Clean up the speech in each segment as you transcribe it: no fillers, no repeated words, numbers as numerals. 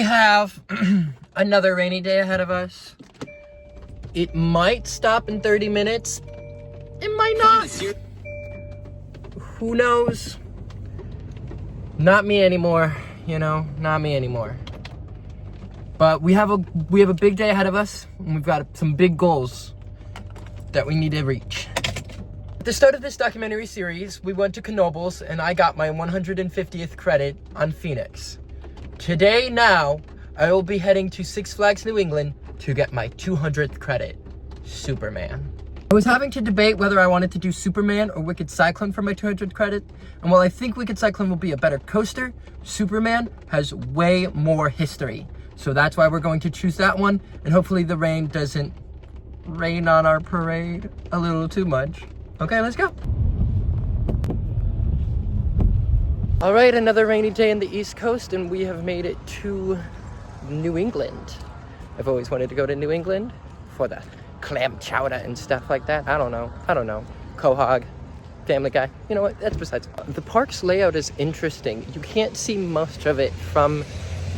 We have another rainy day ahead of us. It might stop in 30 minutes. It might not. Who knows? Not me anymore, you know, not me anymore. But we have a big day ahead of us, and we've got some big goals that we need to reach. At the start of this documentary series, we went to Knoebels, and I got my 150th credit on Phoenix. Today, now, I will be heading to Six Flags New England to get my 200th credit, Superman. I was having to debate whether I wanted to do Superman or Wicked Cyclone for my 200th credit, and while I think Wicked Cyclone will be a better coaster, Superman has way more history. So that's why we're going to choose that one, and hopefully the rain doesn't rain on our parade a little too much. Okay, let's go. All right, another rainy day in the East Coast, and we have made it to New England. I've always wanted to go to New England for the clam chowder and stuff like that. I don't know. Quahog, Family Guy. You know what? That's besides. The park's layout is interesting. You can't see much of it from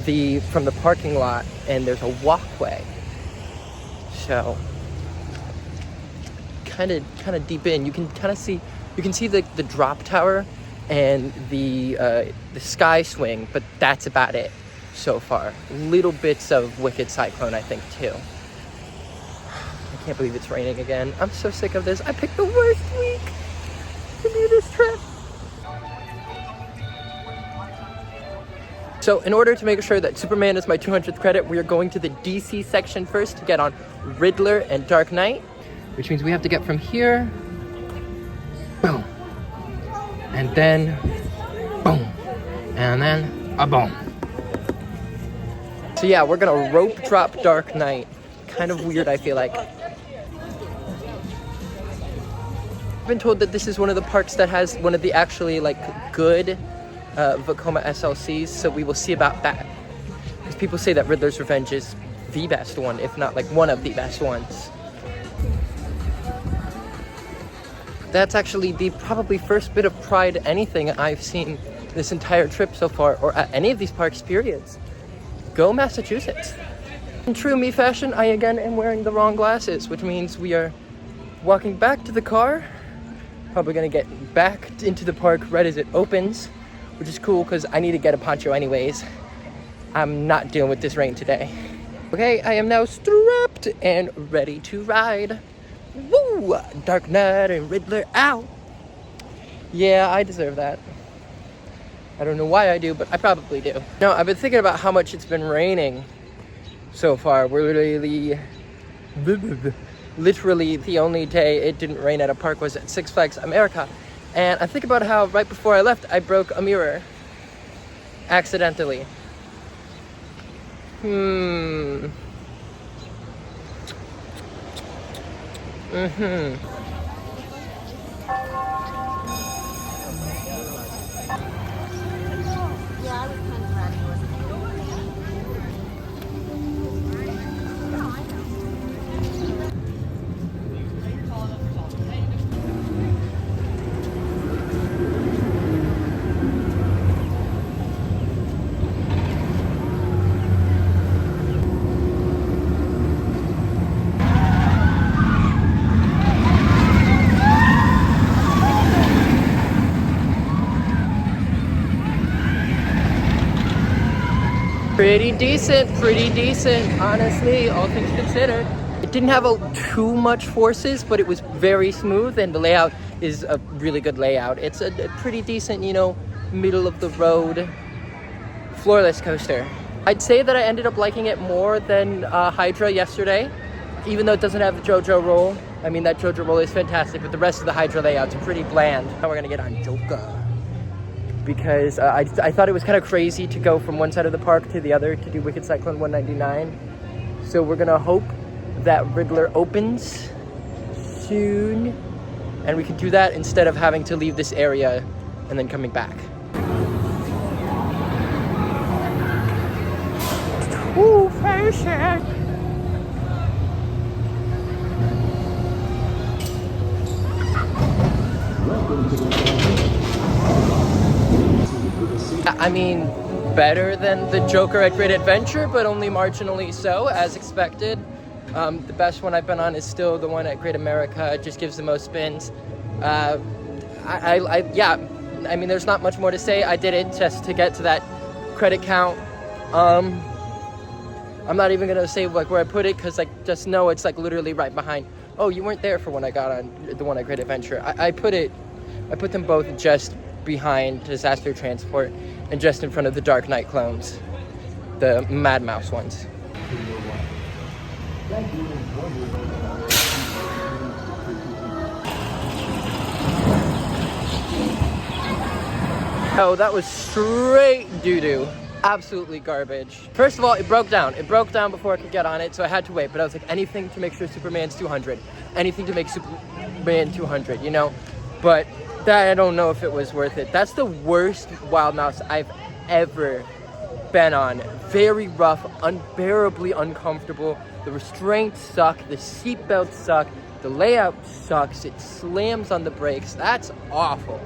the parking lot, and there's a walkway. So kind of deep in. You can see the drop tower and the sky swing, but that's about it so far. Little bits of Wicked Cyclone, I think, too. I can't believe it's raining again. I'm so sick of this. I picked the worst week to do this trip. So in order to make sure that Superman is my 200th credit, we are going to the DC section first to get on Riddler and Dark Knight, which means we have to get from here, boom, and then boom, and then a boom. So yeah, we're gonna rope drop Dark Knight. Kind of weird, I feel like. I've been told that this is one of the parks that has one of the actually good Vekoma SLCs, so we will see about that. Because people say that Riddler's Revenge is the best one, if not one of the best ones. That's actually the probably first bit of pride anything I've seen this entire trip so far, or at any of these parks, periods. Go Massachusetts. In true me fashion, I again am wearing the wrong glasses, which means we are walking back to the car. Probably gonna get back into the park right as it opens, which is cool because I need to get a poncho anyways. I'm not dealing with this rain today. Okay, I am now strapped and ready to ride. Woo! Dark Knight and Riddler out. Yeah, I deserve that. I don't know why I do, but I probably do. No, I've been thinking about how much it's been raining so far. We're literally the only day it didn't rain at a park was at Six Flags America. And I think about how right before I left, I broke a mirror. Accidentally. Pretty decent, honestly, all things considered. It didn't have too much forces, but it was very smooth, and the layout is a really good layout. It's a pretty decent, middle of the road, floorless coaster. I'd say that I ended up liking it more than Hydra yesterday, even though it doesn't have the JoJo roll. I mean, that JoJo roll is fantastic, but the rest of the Hydra layout's pretty bland. Now we're gonna get on Joker, because I thought it was kind of crazy to go from one side of the park to the other to do Wicked Cyclone 199. So we're gonna hope that Riddler opens soon, and we can do that instead of having to leave this area and then coming back. Ooh, fashion! I mean, better than the Joker at Great Adventure, but only marginally so, as expected. The best one I've been on is still the one at Great America. It just gives the most spins. Yeah, I mean, there's not much more to say. I did it just to get to that credit count. I'm not even gonna say like where I put it, because like just know it's like literally right behind. Oh, you weren't there for when I got on the one at Great Adventure. I put them both just behind Disaster Transport and just in front of the Dark Knight clones, the Mad Mouse ones. Oh, that was straight doo-doo. Absolutely garbage. First of all, it broke down. It broke down before I could get on it, so I had to wait. But I was like, anything to make sure Superman's 200. Anything to make Superman 200, you know? But that, I don't know if it was worth it. That's the worst Wild Mouse I've ever been on. Very rough, unbearably uncomfortable. The restraints suck. The seatbelts suck. The layout sucks. It slams on the brakes. That's awful.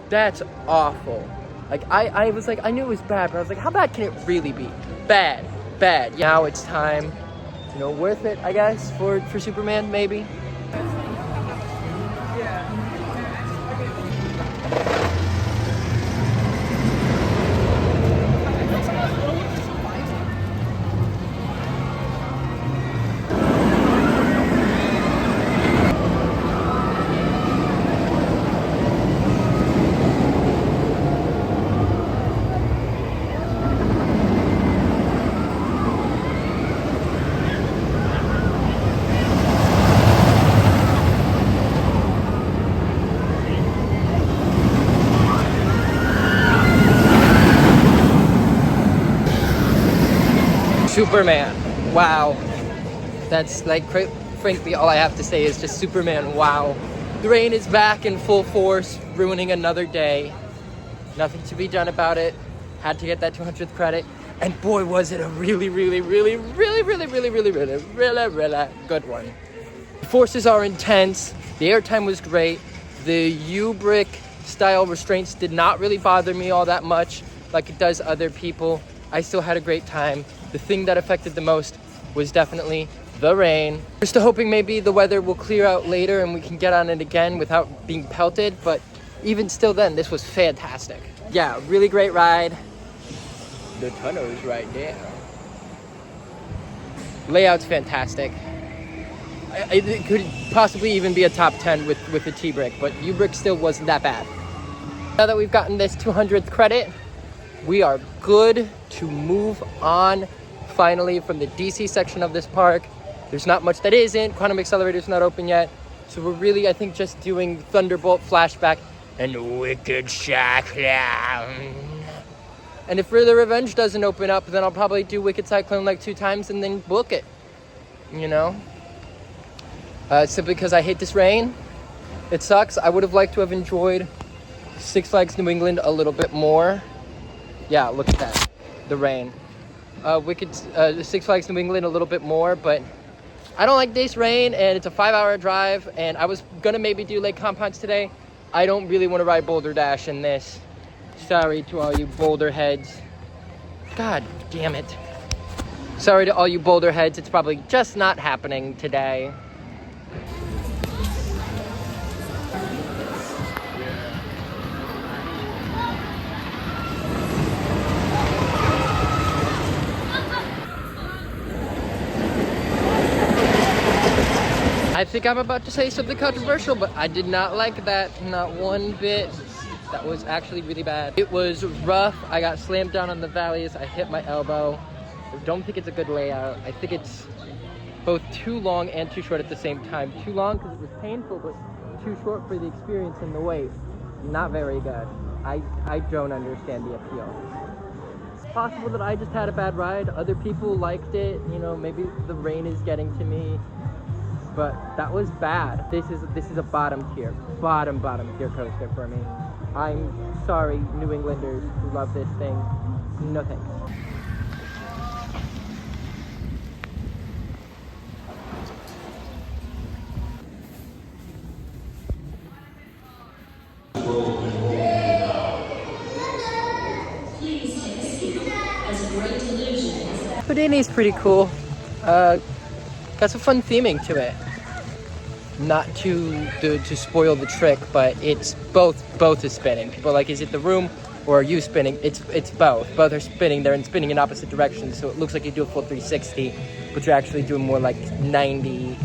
That's awful. Like, I was like, I knew it was bad, but I was like, how bad can it really be? Bad. Bad. Now it's time, you know, worth it, I guess, for Superman, maybe. Superman, wow. That's like, frankly, all I have to say is just Superman, wow. The rain is back in full force, ruining another day. Nothing to be done about it. Had to get that 200th credit. And boy, was it a really good one. The forces are intense. The airtime was great. The U-brick style restraints did not really bother me all that much like it does other people. I still had a great time. The thing that affected the most was definitely the rain. We're still hoping maybe the weather will clear out later and we can get on it again without being pelted, but even still then, this was fantastic. Yeah, really great ride. The tunnel is right there. Layout's fantastic. It could possibly even be a top 10 with the T-brick, but U-brick still wasn't that bad. Now that we've gotten this 200th credit, we are good to move on finally from the DC section of this park. There's not much that isn't. Quantum Accelerator's not open yet. So we're really, I think, just doing Thunderbolt, Flashback, and Wicked Cyclone. And if Riddler Revenge doesn't open up, then I'll probably do Wicked Cyclone like 2 times and then book it. You know? Simply because I hate this rain. It sucks. I would have liked to have enjoyed Six Flags New England a little bit more. Yeah, look at that. The rain. Six Flags New England a little bit more, but I don't like this rain, and it's a 5-hour drive, and I was gonna maybe do Lake Compounce today. I don't really want to ride Boulder Dash in this. Sorry to all you Boulder heads. God damn it. Sorry to all you Boulder heads. It's probably just not happening today. I think I'm about to say something controversial, but I did not like that, not one bit. That was actually really bad. It was rough. I got slammed down on the valleys. I hit my elbow. I don't think it's a good layout. I think it's both too long and too short at the same time. Too long because it was painful, but too short for the experience and the wait. Not very good. I don't understand the appeal. It's possible that I just had a bad ride. Other people liked it. You know, maybe the rain is getting to me. But that was bad. This is a bottom tier coaster for me. I'm sorry, New Englanders who love this thing. No thanks. Please take a seat. Disney's pretty cool. Got some fun theming to it. Not to spoil the trick, but it's both is spinning. People are like, is it the room or are you spinning? It's both. Both are spinning. They're spinning in opposite directions, so it looks like you do a full 360, but you're actually doing more like 90.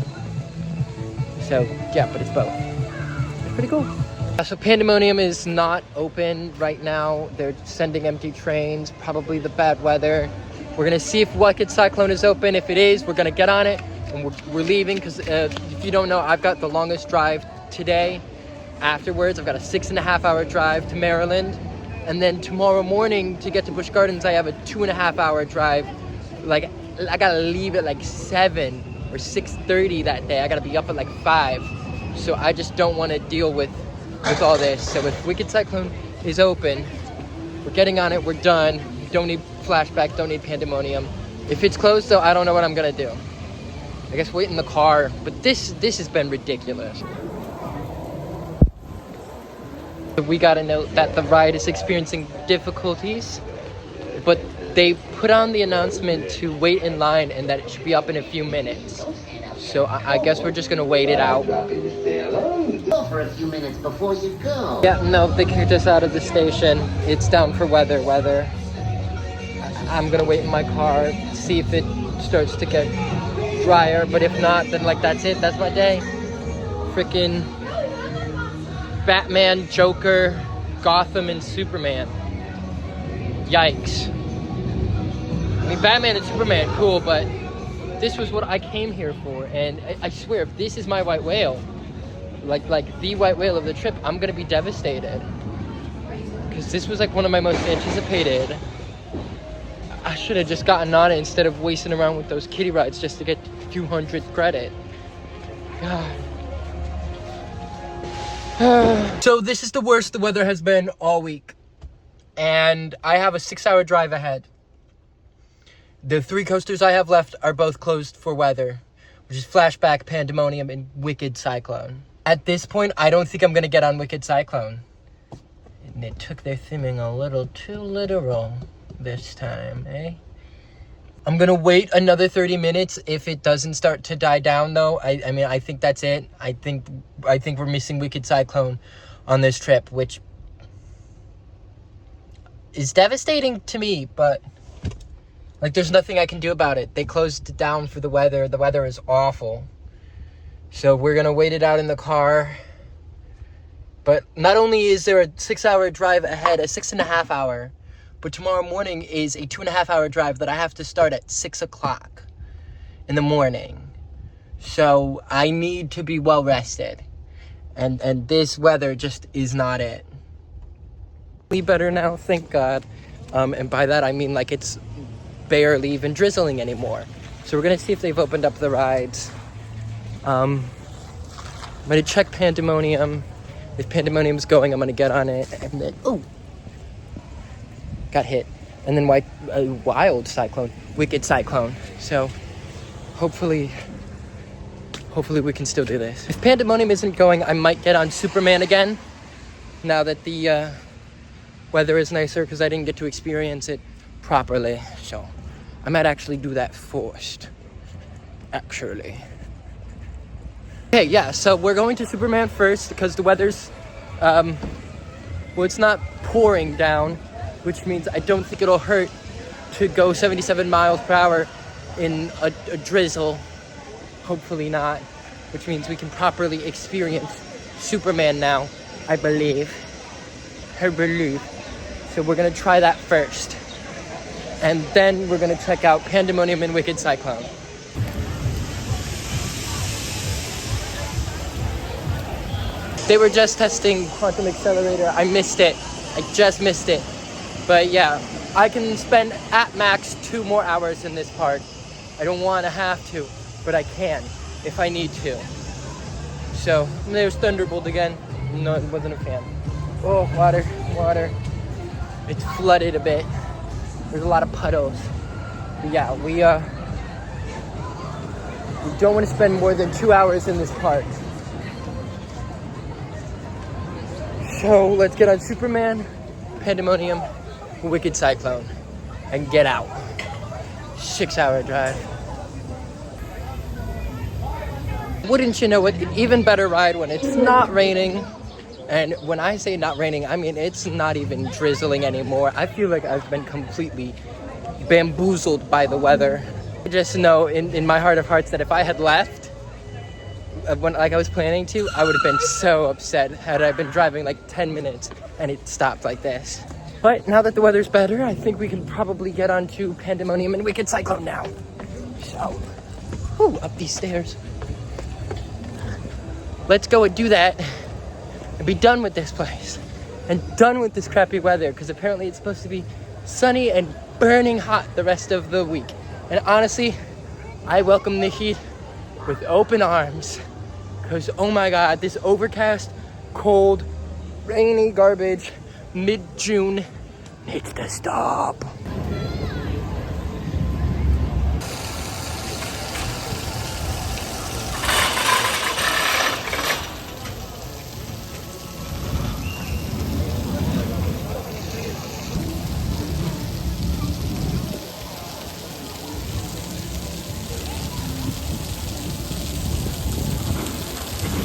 So yeah, but it's both. It's pretty cool. So Pandemonium is not open right now. They're sending empty trains, probably the bad weather. We're gonna see if Wicked Cyclone is open. If it is, we're gonna get on it and we're leaving, because if you don't know, I've got the longest drive today. Afterwards, I've got a 6.5 hour drive to Maryland. And then tomorrow morning to get to Busch Gardens, I have a 2.5 hour drive. Like, I gotta leave at like 7 or 6:30 that day. I gotta be up at like 5. So I just don't wanna deal with all this. So if Wicked Cyclone is open, we're getting on it, we're done. Don't need flashback, don't need Pandemonium. If it's closed though, I don't know what I'm gonna do. I guess wait in the car, but this has been ridiculous. We gotta note that the ride is experiencing difficulties, but they put on the announcement to wait in line and that it should be up in a few minutes. So I guess we're just gonna wait it out. Go for a few minutes before you go. Yeah, no, they kicked us out of the station. It's down for weather. I'm gonna wait in my car, see if it starts to get drier, but if not, then like that's it, that's my day. Freaking Batman, Joker, Gotham, and Superman. Yikes. I mean, Batman and Superman, cool, but this was what I came here for, and I swear, if this is my white whale, like the white whale of the trip, I'm gonna be devastated. Because this was like one of my most anticipated. I should have just gotten on it instead of wasting around with those kiddie rides just to get 200 credit. God. So this is the worst the weather has been all week. And I have a 6-hour drive ahead. The 3 coasters I have left are both closed for weather, which is Flashback, Pandemonium, and Wicked Cyclone. At this point, I don't think I'm going to get on Wicked Cyclone. And they took their theming a little too literal this time, eh? I'm going to wait another 30 minutes if it doesn't start to die down, though. I mean, I think that's it. I think we're missing Wicked Cyclone on this trip, which is devastating to me, but like, there's nothing I can do about it. They closed it down for the weather. The weather is awful. So we're going to wait it out in the car. But not only is there a 6-hour drive ahead, a 6.5 hour, but tomorrow morning is a 2.5 hour drive that I have to start at 6 o'clock in the morning. So I need to be well rested. And this weather just is not it. Better now, thank God. And by that I mean like it's barely even drizzling anymore. So we're gonna see if they've opened up the rides. I'm gonna check Pandemonium. If Pandemonium's going, I'm gonna get on it, and then got hit. And then Wild Cyclone, Wicked Cyclone. So hopefully we can still do this. If Pandemonium isn't going, I might get on Superman again, now that the weather is nicer, because I didn't get to experience it properly. So I might actually do that first, actually. Okay, yeah, so we're going to Superman first because the weather's, well, it's not pouring down, which means I don't think it'll hurt to go 77 miles per hour in a drizzle. Hopefully not, which means we can properly experience Superman now, I believe. So we're gonna try that first. And then we're gonna check out Pandemonium and Wicked Cyclone. They were just testing Quantum Accelerator. I missed it. I just missed it. But yeah, I can spend at max 2 more hours in this park. I don't want to have to, but I can if I need to. So there's Thunderbolt again. No, it wasn't a fan. Oh, water. It's flooded a bit. There's a lot of puddles. But yeah, we don't want to spend more than 2 hours in this park. So let's get on Superman, Pandemonium, Wicked Cyclone, and get out. 6-hour drive. Wouldn't you know it, an even better ride when it's not raining. And when I say not raining, I mean it's not even drizzling anymore. I feel like I've been completely bamboozled by the weather. I just know in my heart of hearts that if I had left when like I was planning to, I would have been so upset had I been driving like 10 minutes and it stopped like this. But now that the weather's better, I think we can probably get onto Pandemonium and we can cycle now. So, whew, up these stairs. Let's go and do that and be done with this place and done with this crappy weather, because apparently it's supposed to be sunny and burning hot the rest of the week. And honestly, I welcome the heat with open arms, because oh my god, this overcast, cold, rainy garbage mid-June needs to stop.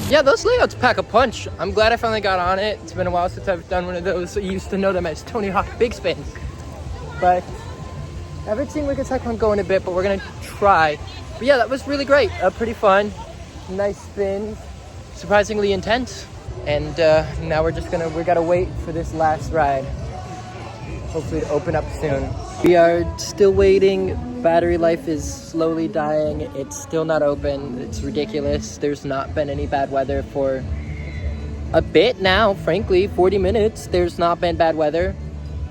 Yeah, those layouts pack a punch. I'm glad I finally got on it. It's been a while since I've done one of those. I used to know them as Tony Hawk Big Spins. But I haven't seen Wicked Cyclone go in a bit, but we're gonna try. But yeah, that was really great. Pretty fun. Nice spins. Surprisingly intense. And now we gotta wait for this last ride. Hopefully to open up soon. We are still waiting. Battery life is slowly dying. It's still not open. It's ridiculous. There's not been any bad weather for a bit now, frankly. 40 minutes, there's not been bad weather.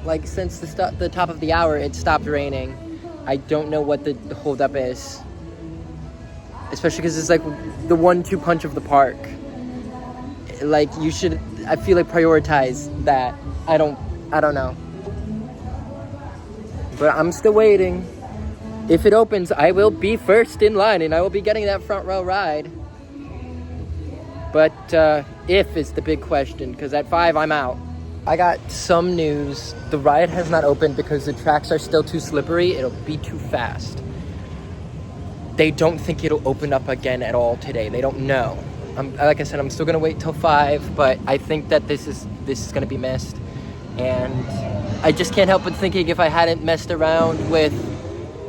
Like since the top of the hour, it stopped raining. I don't know what the holdup is. Especially because it's like the 1-2 punch of the park. Like you should, I feel like, prioritize that. I don't know. But I'm still waiting. If it opens, I will be first in line and I will be getting that front row ride. But if is the big question, because at 5 I'm out. I got some news. The ride has not opened because the tracks are still too slippery. It'll be too fast. They don't think it'll open up again at all today. They don't know. Like I said, I'm still gonna wait till 5, but I think that this is gonna be missed. And I just can't help but thinking if I hadn't messed around with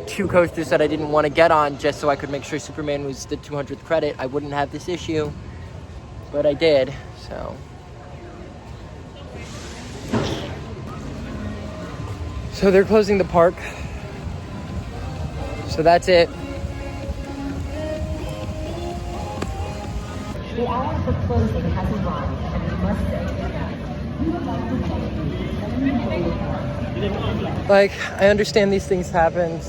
2 coasters that I didn't want to get on just so I could make sure Superman was the 200th credit, I wouldn't have this issue. But I did, so. So they're closing the park. So that's it. The hour for closing has arrived, and we must say we would like to thank you. Like, I understand these things happen.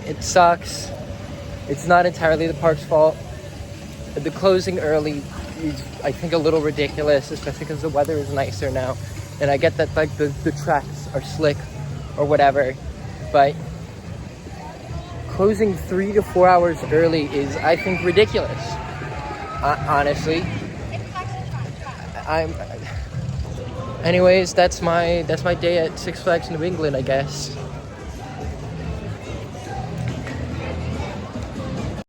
It sucks. It's not entirely the park's fault. The closing early is, I think, a little ridiculous, especially because the weather is nicer now. And I get that, like, the tracks are slick or whatever, but closing 3 to 4 hours early is, I think, ridiculous. Honestly. Anyways, that's my day at Six Flags New England, I guess.